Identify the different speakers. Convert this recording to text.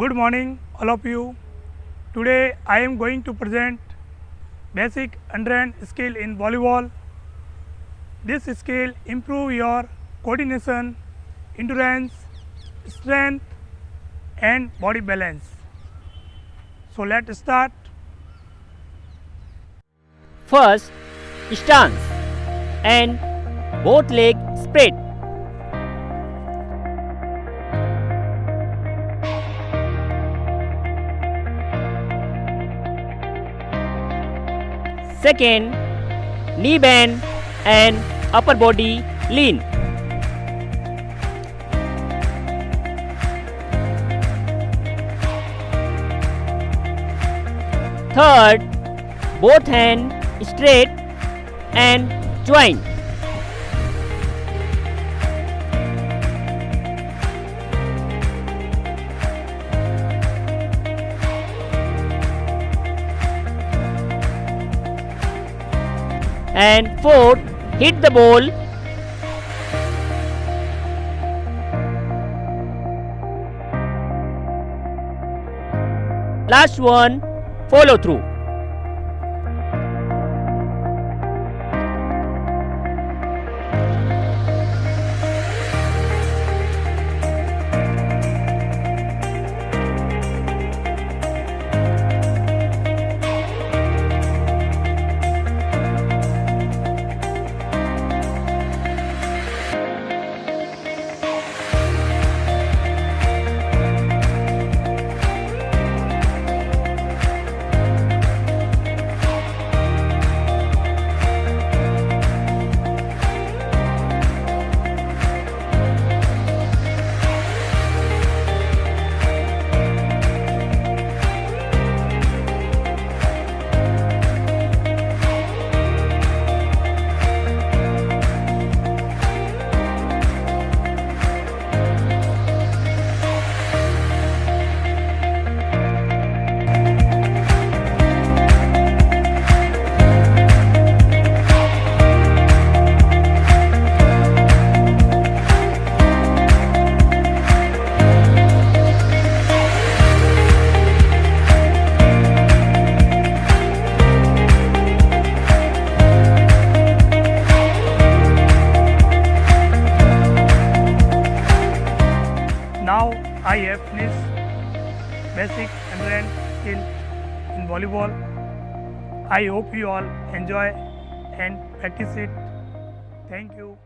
Speaker 1: Good morning all of you. Today I am going to present basic underhand skill in volleyball. This skill improve your coordination, endurance, strength and body balance. So let's start.
Speaker 2: First, stance and both legs spread. Second, knee bend and upper body lean. Third, both hands straight and join. And fourth, hit the ball. Last one, follow through.
Speaker 1: Now I have finished basic underhand skill in volleyball. I hope you all enjoy and practice it. Thank you.